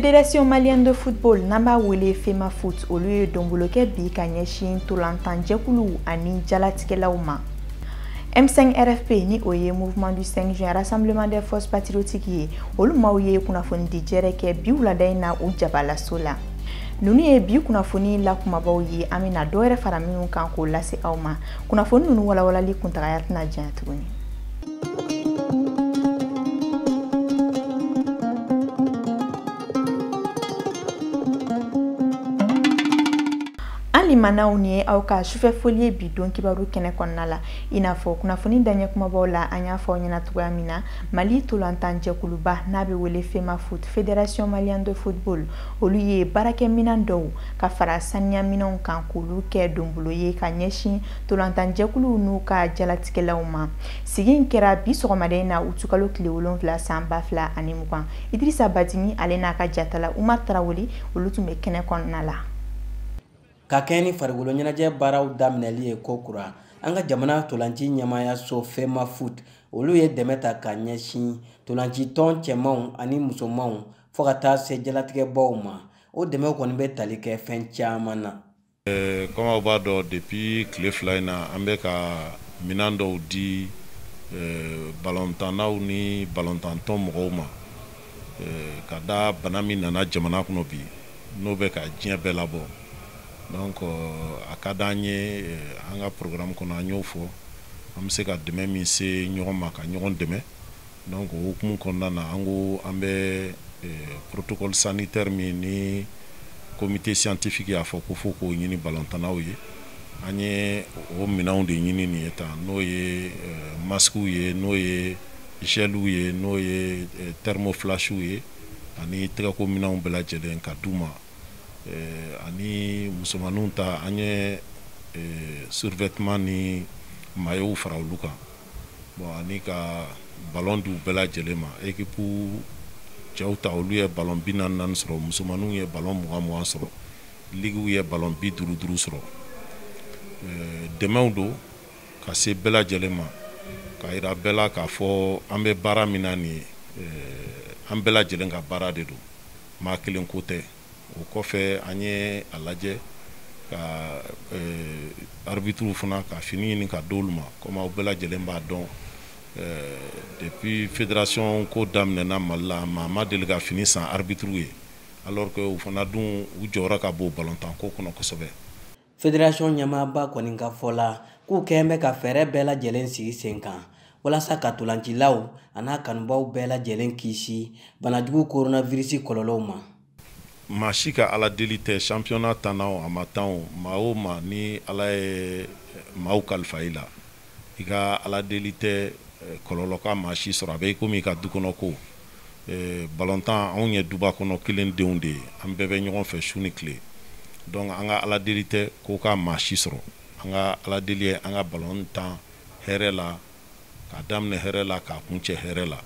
Fédération malienne de football n'amba wele FEMA Foot au lieu d'omboloke bi ka ɲɛsin tolantan jɛkulu ani jalatigɛlaw ma. M5 RFP ni o ye mouvement du 5 juin rassemblement des forces patriotiques ye olu maaw ye kunnafoni di jɛrɛ kɛ bi wulada in na u jabalaso la. Nunu ye bi kunnafoni la kumabaw ye an bɛna dɔ wɛrɛ fara minnu kan k'o lase aw ma. Kunnafoni nunu walawalali kuntagaya tɛna janya tuguni. Limanaw ni aw ka sufɛ foli bi don kibaru kɛnɛ kɔnɔna la ina fɔ kunnafoni daɲɛ kumabaw la an y'a fɔ ɲɛna cogoya min na Mali tolantan jɛkuluba n'a bɛ wele FEMA Foot Fédération malienne de football olu ye baarakɛminɛn dɔw ka fara saniyaminɛnw kan k'olu kɛ donbolo ye ka ɲɛsin tolantan jɛkuluw n'u ka jalatigɛlaw ma. Sigi kɛra bi sɔgɔmada in na utukalo tile 7 san 2020 Idrissa Badimi ale n'a ka jatala Umar Tarawele olu tun bɛ kɛnɛ kɔnɔna la. Ka kɛ ni farikolo ɲɛnajɛ baaraw daminɛli ye ko kura an ka jamana tolanci ɲɛmaayaso FEMA Foot olu ye dɛmɛ ta ka ɲɛsin tolanci tɔn cɛmanw ani musomanw fo ka taa se jalatigɛbaw ma o dɛmɛ kɔni bɛ tali kɛ fɛn caman na. Comme aw b'a dɔn depuis tile 2 in na an bɛ ka minɛn dɔw di balontannaw ni balontantɔn mɔgɔw ma ka da bana min nana jamana kɔnɔ bi n'o bɛ ka diɲɛ bɛɛ labɔ. Donc a ka d'an ye an ka programme kɔnɔ an y'o fɔ an bɛ se ka dɛmɛ min se ɲɔgɔn ma ka ɲɔgɔn dɛmɛ. Donc o hukumu kɔnɔna na an ko an bɛ protocole sanitaire min ni comité scientifique y'a fɔ ko fo k'o ɲini balontannaw ye an ye o minɛnw de ɲini nin ye tan n'o ye masques ye n'o ye gels ye n'o ye thermoflashes ye ani tɛgɛko minɛnw bɛɛ lajɛlen ka d'u ma. Ani musomaninw ta an ye survêtement ni maillot fara olu kan bon ani ka ballon du bɛɛ lajɛlen ma équipe cɛw ta olu ye ballon 44 sɔrɔ musomaninw ye ballon 20 sɔrɔ ligue ye ballon 50 sɔrɔ dɛmɛw don ka se bɛɛ lajɛlen ma ka yira bɛɛ la k'a fɔ an bɛ baara min na nin ye an bɛɛ lajɛlen ka baara de don maa kelen ko tɛ. O kɔfɛ an ye a lajɛ ka arbitre fana ka fini ɲini ka d'olu ma comme aw bɛɛ lajɛlen b'a dɔn depuis fédération ko daminɛna Mali la maa ma deli ka fini san arbitre ye alors que u fana dun u jɔyɔrɔ ka bon balontan ko kɔnɔ kosɛbɛ. Fédération ɲɛmaaba kɔni ka fɔ la k'u kɛn bɛ ka fɛɛrɛ bɛɛ lajɛlen sigi sen kan walasa ka tolancilaw a n'a kanubaw bɛɛ lajɛlen kisi banajugu coronavirus kɔlɔlɔw ma. Maa si ka ala deli tɛ championnat tan o a ma tan o maa o maa ni ala ye maaw kalifa i la i ka ala deli tɛ kɔlɔlɔ ka maa si sɔrɔ a bɛ komi i ka du kɔnɔ ko balontan anw ye duba kɔnɔ kelen denw de ye an bɛɛ bɛ ɲɔgɔn fɛ su ni tile donc an ka ala deli tɛ ko ka maa si sɔrɔ an ka ala deli ye an ka balontan hɛrɛ la k'a daminɛ hɛrɛ la k'a kuncɛ hɛrɛ la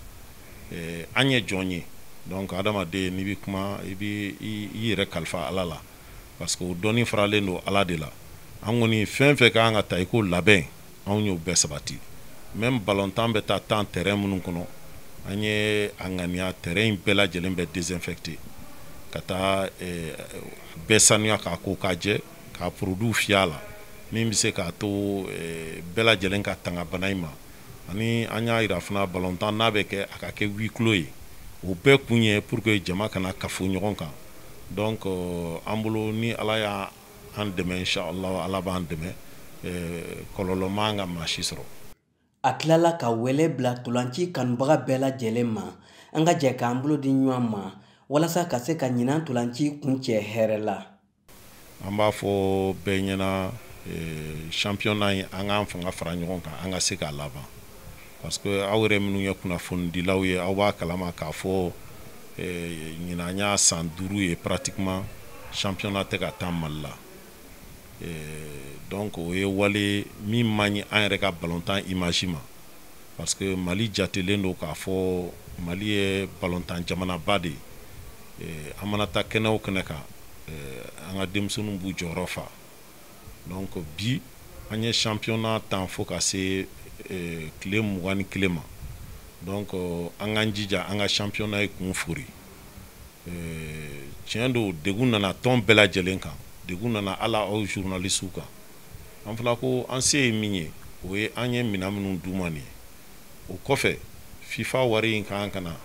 an ye jɔn ye. Donc adamaden n'i bɛ kuma i bɛ i yɛrɛ kalifa ala la parce que o dɔnni faralen don ala de la an kɔni fɛn fɛn kan ka ta i ko labɛn anw y'o bɛɛ sabati même balontan bɛ taa terrain minnu kɔnɔ an ye a ŋaniya terrain in bɛɛ lajɛlen bɛ désinfecté ka taa bɛɛ sanuya k'a ko k'a jɛ k'a produit fiyɛ a la min bɛ se k'a to bɛɛ lajɛlen ka tanga bana in ma ani an y'a yira fana balontan n'a bɛ kɛ a ka kɛ huis clos ye. O bɛɛ kun ye pour que jama kana kafo ɲɔgɔn kan donc an bolo ni ala y'an dɛmɛ inshallah ala b'an dɛmɛ kɔlɔlɔ man ka maa si sɔrɔ. A tilala ka wele bila tolanci kanubaga bɛɛ lajɛlen ma an ka jɛ k'an bolo di ɲɔgɔn ma walasa ka se ka ɲinan tolanci kuncɛ hɛrɛ la. An b'a fɔ bɛɛ ɲɛna championnat in an k'an fanga fara ɲɔgɔn kan an ka se k'a laban. Parce que aw yɛrɛ minnu ye kunnafonidilaw ye aw b'a kalama k'a fɔ ɲinan y'a san 5 ye pratiquement championnat tɛ ka taa Mali la donc o ye wale min man ɲi an yɛrɛ ka balontan image ma parce que Mali jatelen don k'a fɔ Mali ye balontan jamanaba de ye an mana taa kɛnɛ o kɛnɛ kan an ka denmisɛnninw b'u jɔyɔrɔ fa donc bi an ye championnat tan fo ka se tile 21 ma donc an k'an jija an ka championnat ye kun fori tiɲɛ don degun nana tɔn bɛɛ lajɛlen kan, degun nana ala aw journalistes kan. An fana ko an se ye min ye o ye an ye minɛn minnu d'u ma nin ye. O kɔfɛ FIFA wari in kan ka na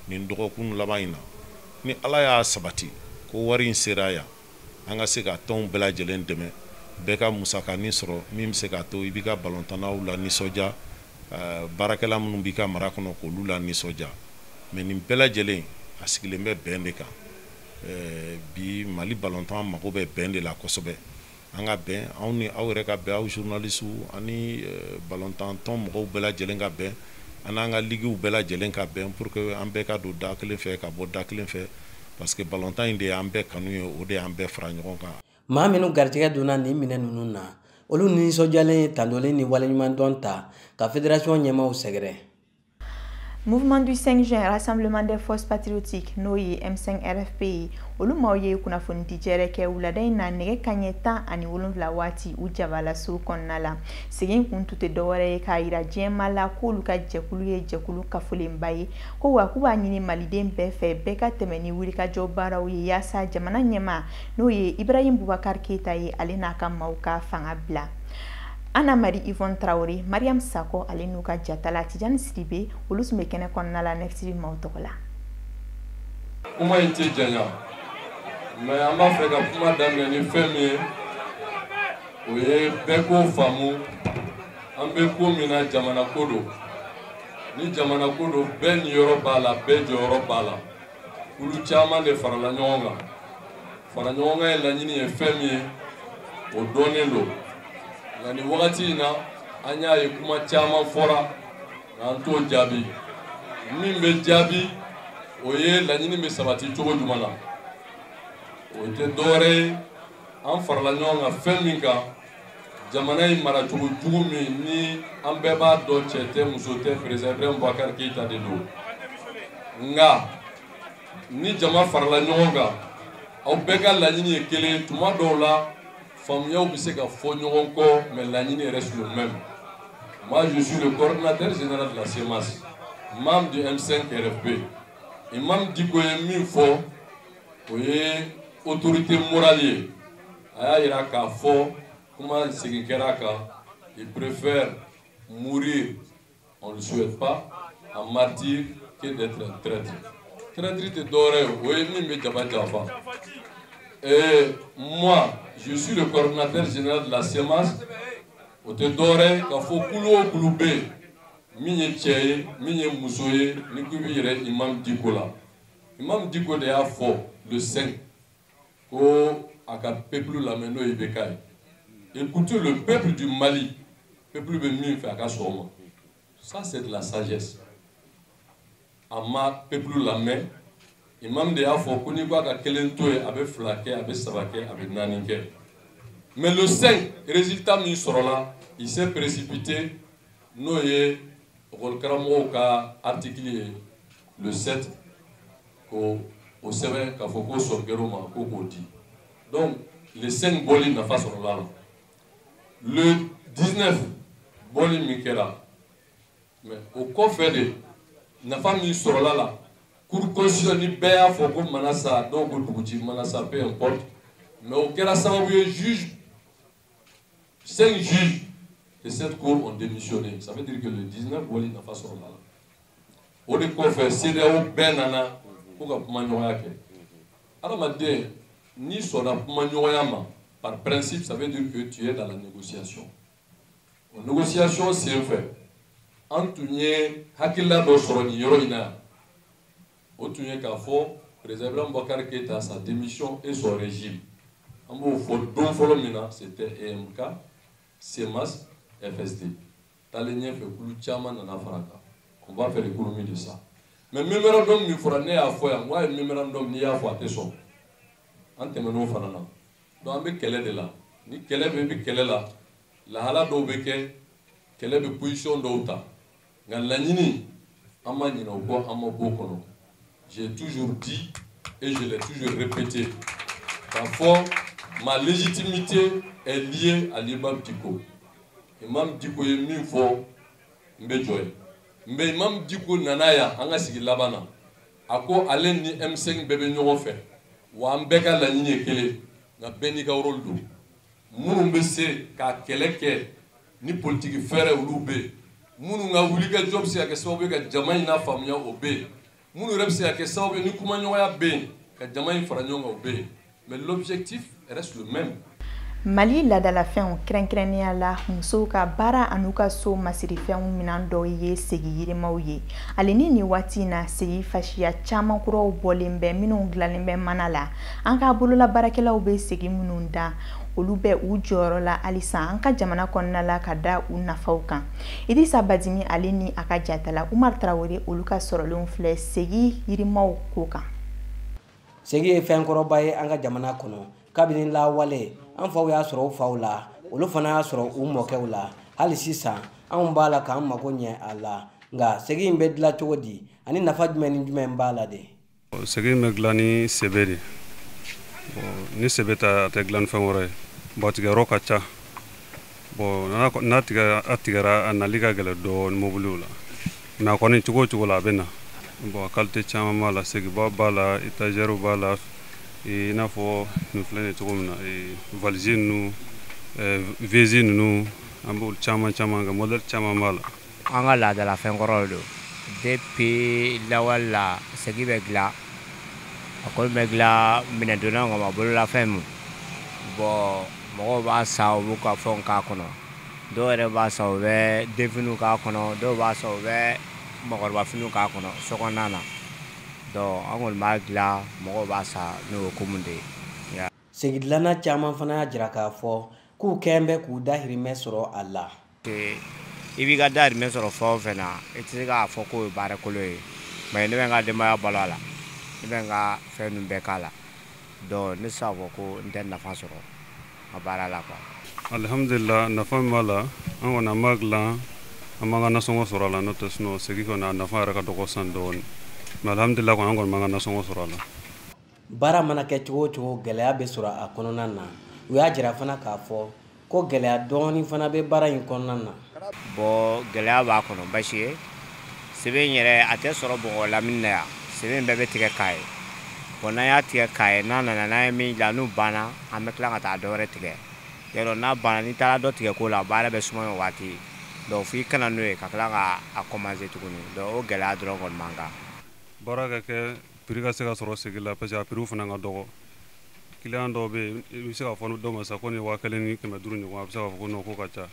nin dɔgɔkun laban in na ni ala y'a sabati ko wari in sera yan an ka se ka tɔnw bɛɛ lajɛlen dɛmɛ, bɛɛ ka musakanin sɔrɔ min bɛ se k'a to i b'i ka balontannaw la nisɔndiya, baarakɛla minnu b'i ka mara kɔnɔ k'olu la nisɔndiya. Mais nin bɛɛ lajɛlen a sigilen bɛ bɛn de kan. Bi Mali balontan mago bɛ bɛn de la kosɛbɛ. An ka bɛn, anw ni aw yɛrɛ ka bɛn, aw journalistes ani balontan tɔn mɔgɔw bɛɛ lajɛlen ka bɛn, an n'an ka ligues bɛɛ lajɛlen ka bɛn pour que an bɛɛ ka don da kelen fɛ ka bɔ da kelen fɛ, parce que balontan in de y'an bɛɛ kanu ye, o de y'an bɛɛ fara ɲɔgɔn kan. Maa minnu garijɛgɛ donna nin minɛn ninnu na, olu nisɔndiyalen ye tandolen ni waleɲumandɔn ta ka fédération ɲɛmaaw sɛgɛrɛ. Mouvement du 5 juin, Rassemblement des forces patriotiques, n'o ye M5 RFP, olu maaw ye kunnafoni di jɛrɛ kɛ wulada in na nɛgɛ kanɲɛ 17 waati u jabala so kɔnɔna la. Segin kun tun tɛ dɔwɛrɛ ye k'a yira diɲɛma la k'olu ka jɛkulu ye jɛkulu kafolenba ye, ko wa k'u b'a ɲini maliden bɛɛ fɛ bɛɛ ka tɛmɛ ni wulikajɔ baaraw ye yaasa jamana ɲɛma n'o ye Ibrahim Boubacar Keita ye ale n'a ka maaw ka fanga bila. Anna Marie Yvonne Traoré, Mariam Sako, ale n'u ka jatala Tijani Sidibe, olu tun bɛ kɛnɛ kɔnɔna la Nefsiri maaw tɔgɔ la. Kuma in tɛ janya, mais an b'a fɛ ka kuma daminɛ ni fɛn min ye, o ye bɛɛ k'o faamu, an bɛ ko min na jamana ko don. Ni jamana ko don, bɛɛ niyɔrɔ b'a la, bɛɛ jɔyɔrɔ b'a la. Olu caman de farala ɲɔgɔn kan. Fara ɲɔgɔn kan ye laɲini ye fɛn min ye, o dɔnnen don. Nka nin wagati in na an y'a ye kuma caman fɔra k'an t'o jaabi. Min bɛ jaabi o ye laɲini bɛ sabati cogo jumɛn na. O tɛ dɔwɛrɛ ye an farala ɲɔgɔn kan fɛn min kan, jamana in maracogo jugu min ni an bɛɛ b'a dɔn cɛ tɛ muso tɛ président Ibrahim Boubacar Keita de don. Nka ni jama farala ɲɔgɔn kan aw bɛɛ ka laɲini ye kelen, tuma dɔw la faamuyaw bɛ se ka fɔ ɲɔgɔn kɔ, mais laɲini reste le même. Moi je suis le coordinateur général de la CEMAS, membre du M5 RFP. Imam Diko ye min fɔ o ye autorité morale ye, a y'a yira k'a fɔ kuma segin kɛra a kan, il préfère mourir, on ne le souhaite pas, en martyr que d'être un traître. Traître tɛ dɔwɛrɛ ye, o ye min bɛ jaba janfa. Et moi, je suis le coordinateur général de la CEMAS. O tɛ dɔwɛrɛ ye k'a fɔ kulu o kulu bɛ yen min ye cɛ ye, min ye muso ye, ni ko i bɛ yɛrɛ Imam Diko la. Imam Diko de y'a fɔ le 5 ko a ka peuple lamɛn n'o ye IBK ye. Écoutez le peuple du Mali, peuple bɛ min fɛ a ka sɔn o ma. Ça c'est de la sagesse. A ma peuple lamɛn. Imam de y'a fɔ ko n'i ko a ka kelen to yen a bɛ fila kɛ, a bɛ saba kɛ, a bɛ naani kɛ. Mais le 5 résultat min sɔrɔla, il s'est précipité n'o ye école ka article ye le 7 ko o sɛbɛn k'a fɔ ko sɔn kɛr'o ma ko k'o di. Donc le 5 bɔli nafa sɔrɔla la. Le 19 bɔli min kɛra, mais o kɔfɛ de nafa min sɔrɔla la. Cour constitutionnelle ni bɛɛ y'a fɔ ko Manassa, dɔw ko Duguci, Manassa, peu importe. Mais au kɛra sababu ye juge, 5 juges de cette cour ont démissionné. Ça veut dire que le 19 bɔli nafa sɔrɔla la. O de kɔfɛ CEDEAO bɛɛ nana ko ka kumaɲɔgɔnya kɛ. Adamaden n'i sɔnna kumaɲɔgɔnya ma, par principe, ça veut dire que tu es dans la négociation. O négociation senfɛ, an tun ye hakilila dɔ sɔrɔ nin yɔrɔ in na yan. O tun ye k'a fɔ président Ibrahim Boubacar Keita sa démission et son régime. An b'o fɔ don fɔlɔ min na, c'était EMK, CEMAS, FSD. Taalen ɲɛfɛ kulu caman nana fara kan. On va faire l'économie de ça. Mais mémorandum min fɔra ne y'a fɔ yan, n ko a ye mémorandum n'i y'a fɔ a tɛ sɔn. An tɛmɛn'o fana na. Donc an bɛ kɛlɛ de la. Ni kɛlɛ bɛ kɛlɛ la, lahala dɔw bɛ kɛ, kɛlɛ bɛ position dɔw ta. Nka laɲini, an ma ɲinɛ o kɔ, an ma bɔ o kɔnɔ. J'ai toujours dit et je l'ai toujours répété. Parfois, ma légitimité est liée à l'imam Diko. Imam Diko est min fo mbe joye. Mais Imam Diko nanaya anga sigi labana. a ko ale ni M5 bɛɛ bɛ ɲɔgɔn fɛ wa an bɛɛ ka laɲini ye kelen nka bɛɛ n'i ka rôle don minnu bɛ se ka kɛlɛ kɛ ni politique fɛrɛ olu bɛ yen minnu ka wulikajɔ bɛ se ka kɛ sababu ye ka jama in lafaamuya o bɛ yen minnu yɛrɛ bɛ se ka kɛ sababu ye ni kumaɲɔgɔnya bɛ yen ka jama in fara ɲɔgɔn kan o bɛ yen mais l'objectif reste le même. Mali ladalafɛnw kɛrɛnkɛrɛnnenya la musow ka baara an'u ka so masirifɛnw minan dɔw ye segi yirimaw ye ale ni nin waati na segi fasiya caman kuraw bɔlen bɛ minnu dilannen bɛ mana la an ka bolola baarakɛlaw bɛ segi minnu da olu bɛ u jɔyɔrɔ la halisa an ka jamana kɔnɔna la ka da u nafaw kan Idrissa Badimi ale ni a ka jatala Umar Traoré olu ka sɔrɔlenw filɛ segi yirimaw ko kan. Segi ye fɛn kɔrɔba ye an ka jamana kɔnɔ kabini lawale an faw y'a sɔrɔ u faw la olu fana y'a sɔrɔ u mɔkɛw la hali sisan anw b'a la k'an mago ɲɛ a la nka segi in bɛ dilan cogo di ani nafa jumɛn ni jumɛn b'a la de. Segi in bɛ dilan ni sɛbɛ de ni sɛbɛ tɛ dilan ni fɛn wɛrɛ ye tigɛyɔrɔ ka ca n'a tigɛra a nali ka gɛlɛn dɔɔni mobiliw la mais a kɔni cogo o cogo la a bɛ na qualité caman b'a la segiba b'a la étagère b'a la i n'a fɔ nin filɛ nin cogo min na valise ninnu vesi ninnu an b'olu caman kɛ modèle caman b'a la. An ka laadala fɛn kɔrɔw don depuis lawale la segi bɛ dilan a kɔni bɛ dilan minɛdonnaw kama bololafɛn min bon mɔgɔw b'a san u b'u ka fɛnw k'a kɔnɔ dɔw yɛrɛ b'a san u bɛ denfiniw k'a kɔnɔ dɔw b'a san u bɛ mɔgɔkɔrɔba finiw k'a kɔnɔ sokɔnɔna na donc an kɔni b'a dilan mɔgɔw b'a san n'o ye komin de ye. Segi dilanna caman fana y'a jira k'a fɔ k'u kɛn bɛ k'u dahirimɛ sɔrɔ a la. I b'i ka dahirimɛ sɔrɔ fɛn o fɛn na i tɛ se k'a fɔ k'o ye baarakolo ye mais ne bɛ n ka denbaya balo a la ne bɛ n ka fɛn ninnu bɛɛ k'a la donc ne tɛ se k'a fɔ ko n tɛ nafa sɔrɔ a baara la quoi. Alhamdulillah nafa min b'a la an kɔni an b'a dilan an b'an ka nasɔngɔ sɔrɔ a la n'o tɛ sinɔn segi kɔni a nafa yɛrɛ ka dɔgɔ san dɔɔni mais alhamdulillah kɔni an kɔni b'an ka nasɔngɔ sɔrɔ a la. Baara mana kɛ cogo o cogo gɛlɛya bɛ sɔrɔ a kɔnɔna na u y'a jira fana k'a fɔ ko gɛlɛya dɔɔni fana bɛ baara in kɔnɔna na. Bon gɛlɛya b'a kɔnɔ basi ye sɛbɛn in yɛrɛ a tɛ sɔrɔ Bamakɔ lamini na yan sɛbɛn bɛɛ bɛ tigɛ k'a ye bon n'an y'a tigɛ k'a ye n'a nana n'an ye min dilan n'u banna an bɛ tila ka taa dɔ wɛrɛ tigɛ yarɔ n'a banna n'i taara dɔ tigɛ ko la baara bɛ suma o waati donc f'i kana n'o ye ka tila ka a commencer tuguni donc o gɛlɛya dɔrɔn kɔni man kan. Baara ka kɛ prix ka se ka sɔrɔ segi la parce que a prix fana ka dɔgɔ client dɔw bɛ yen i bɛ se k'a fɔ dɔw ma sa ko nin 1500 ni 500 ɲɔgɔn a bɛ se k'a fɔ ko non ko ka ca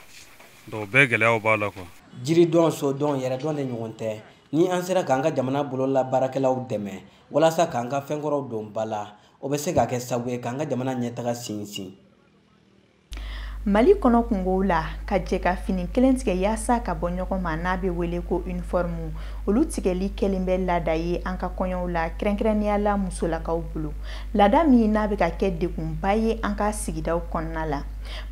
donc bɛɛ gɛlɛyaw b'a la quoi. Jiri dɔn so dɔn yɛrɛ dɔn de ɲɔgɔn tɛ ni an sera k'an ka jamana bolola baarakɛlaw dɛmɛ walasa k'an ka fɛn kɔrɔw don ba la o bɛ se ka kɛ sababu ye k'an ka jamana ɲɛtaga sinsin. Mali kɔnɔ kungow la ka jɛ ka fini kelen tigɛ yaasa ka bɔ ɲɔgɔn ma n'a bɛ wele ko uniforme olu tigɛli kɛlen bɛ laada ye an ka kɔɲɔw la kɛrɛnkɛrɛnnenya la musolakaw bolo laada min n'a bɛ ka kɛ degunba ye an ka sigidaw kɔnɔna la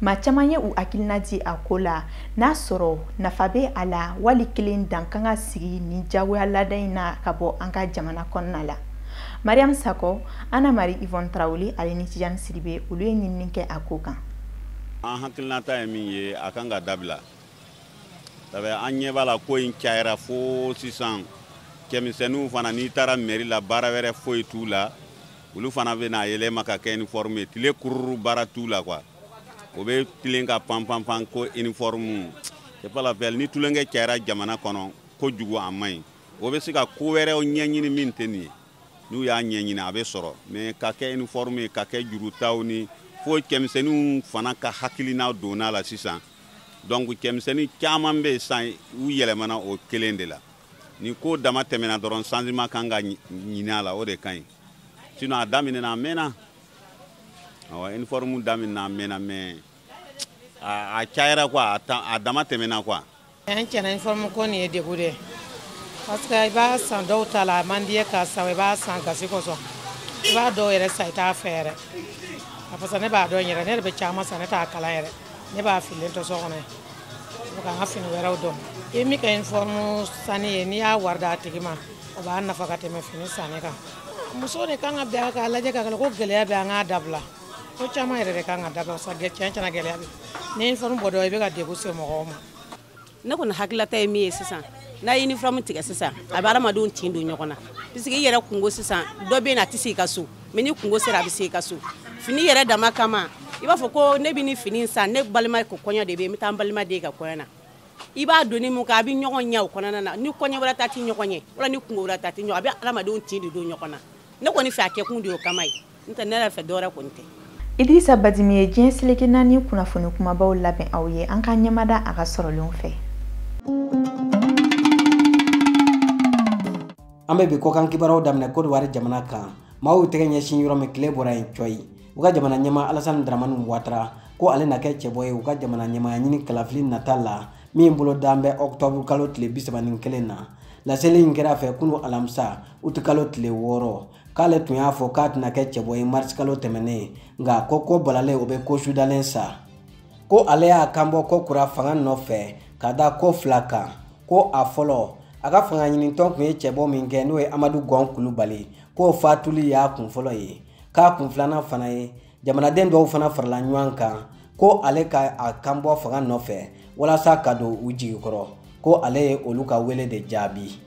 maa caman ye u hakilina di a ko la n'a sɔrɔ nafa bɛ a la wali kelen dan kan ka sigi ni jagoya laada in na ka bɔ an ka jamana kɔnɔna la. Mariam Sako, Anna Marie Yvonne Traoré ale ni Tijani Sidibe olu ye ɲinini kɛ a ko kan. An hakilinata ye min ye a kan ka dabila sabu an ɲɛ b'a la ko in cayara fo sisan cɛmisɛnninw fana n'i taara mairie la baara wɛrɛ foyi t'u la olu fana bɛ na yɛlɛma ka kɛ uniforme ye tile kururu baara t'u la quoi o bɛ tilen ka pan ko uniforme c'est pas la peine ni tulonkɛ cayara jamana kɔnɔ kojugu a man ɲi o bɛ se ka ko wɛrɛw ɲɛɲini min tɛ nin ye n'u y'a ɲɛɲini a bɛ sɔrɔ mais ka kɛ uniforme ye ka kɛ jurutaw ni fo cɛmisɛnninw fana ka hakilina donna la sisan donc cɛmisɛnnin caman bɛ san u yɛlɛmana o kelen de la ni ko dama tɛmɛna dɔrɔn changement kan ka ɲini a la o de ka ɲi sinon a daminɛna a mɛnna awɔ uniforme daminɛna a mɛnna mais a cayara quoi a dama tɛmɛna quoi. An tiɲɛna uniforme ko nin ye degun de ye parce que i b'a san dɔw ta la a man di ye k'a san i b'a san gasi kosɔn i b'a dɔw yɛrɛ san i t'a fɛ yɛrɛ. Parce que ne b'a dɔn yɛrɛ ne yɛrɛ bɛ caman san ne t'a kalan yɛrɛ ne b'a fililen to so kɔnɔ ye k'an ka fini wɛrɛw dɔn i min ka uniforme sanni ye n'i y'a wari d'a tigi ma o b'a nafa ka tɛmɛ fini sanni kan muso de kan ka bɛn k'a lajɛ ka kɛ ko gɛlɛya bɛ an k'a dabila ko caman yɛrɛ de kan ka dabila parce que tiɲɛ gɛlɛya bɛ ni uniforme bɔ dɔ i bɛ ka degun se mɔgɔw ma. Ne kɔni hakilata ye min ye sisan n'a ye uniforme tigɛ sisan a bɛ adamadenw tin don ɲɔgɔn na puisque yɛrɛ kungo sisan dɔ bɛ na tɛ se ka so mais ni kungo sera a bɛ se ka so fini yɛrɛ dama kama i b'a fɔ ko ne bɛ ni fini san ne balima ko kɔɲɔ de bɛ n bɛ taa n balima den ka kɔɲɔ na i b'a doni mun kɛ a bɛ ɲɔgɔn ɲɛ o kɔnɔna na ni kɔɲɔ wɛrɛ ta tɛ ɲɔgɔn ɲɛ wala ni kungo wɛrɛ ta tɛ ɲɔgɔn a bɛ adamadenw tin de don ɲɔgɔn na ne kɔni fɛ a kɛkun de y'o kama ye n'o tɛ ne yɛrɛ fɛ dɔwɛrɛ kɔni tɛ. Idrissa Badimi ye diɲɛ seleke naani kunnafoni kumabaw labɛn aw ye an ka ɲɛmada a ka sɔrɔlenw fɛ. An bɛ bi kɔkan kibaruw daminɛ Côte d'Ivoire jamana kan maaw tɛgɛ ɲɛsin yɔrɔ min tile bɔra yen coyi u ka jamana ɲɛmaa Alassane Dramane Ouattara ko ale na kɛ cɛbɔ ye u ka jamana ɲɛmaaya ɲini kalafili nata la min bolo dan bɛ octobre kalo tile 31 na laseli in kɛra fɛ kunu alamisa uti kalo tile 6 k'ale tun y'a fɔ k'a tɛna kɛ cɛbɔ ye mars kalo tɛmɛnen nka ko balalen o bɛ ko sudalen sa ko ale y'a kanbɔ ko kura fanga nɔfɛ ka da ko fila kan ko a fɔlɔ a ka fanga ɲinitɔn kun ye cɛbɔ min kɛ n'o ye Amadou Gon Coulibaly k'o fatuli y'a kun fɔlɔ ye k'a kun filanan fana ye jamanaden dɔw fana farala ɲɔgɔn kan ko ale ka a kanbɔ fanga nɔfɛ walasa ka don u jigikɔrɔ ko ale ye olu ka wele de jaabi.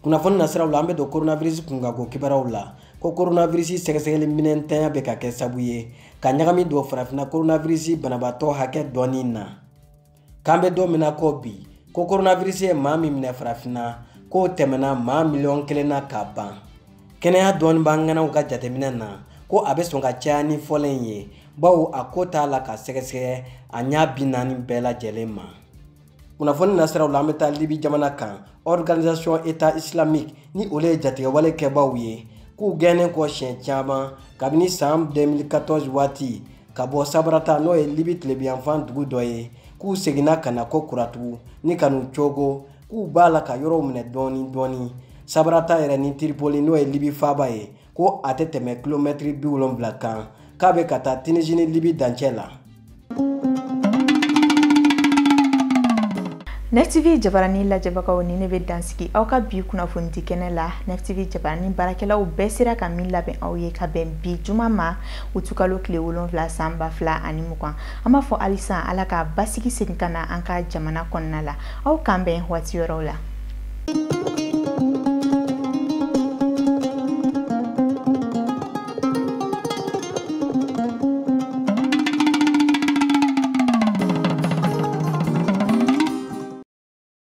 Kunnafoni nasiraw la an bɛ don coronavirus kunkanko kibaruw la ko coronavirus sɛgɛsɛgɛli minɛn ntanya bɛ ka kɛ sabu ye ka ɲagami don farafinna coronavirus banabaatɔ hakɛ dɔɔni na k'an bɛ don min na ko bi ko coronavirus ye maa min minɛ farafinna k'o tɛmɛna maa 1,000,000 na ka ban kɛnɛya dɔɔni b'an ŋanaw ka jateminɛ na ko a bɛ sɔn ka caya ni fɔlen ye bawo a ko t'a la ka sɛgɛsɛgɛ a ɲa 40 bɛɛ lajɛlen ma. Kunnafoni nasiraw la an bɛ taa Libi jamana kan organisation état islamique ni ole ye jatigɛwale kɛbaaw ye k'u gɛnnen kɔ siɲɛ caman kabini san 2014 waati ka bɔ Sabrata n'o ye Libi tilebiyanfan dugu dɔ ye k'u seginna ka na ko kuratugu ni kanu cogo k'u b'a la ka yɔrɔw minɛ dɔɔni dɔɔni. Sabrata yɛrɛ ni Tripoli n'o ye Libi faaba ye ko a tɛ tɛmɛ kilomɛtiri 70 kan k'a bɛ ka taa Tunisie ni Libi dancɛ la. NEF-TV Jabarani lajɛbagaw ni ne bɛ dansigi aw ka bi kunnafoni di kɛnɛ la NEF-TV Jabarani baarakɛlaw bɛɛ sera ka min labɛn aw ye ka bɛn bi juma ma utukalo tile 7 san 2020 an b'a fɔ halisa ala ka basigi segin ka na an ka jamana kɔnɔna la aw kan bɛn waati yɔrɔw la.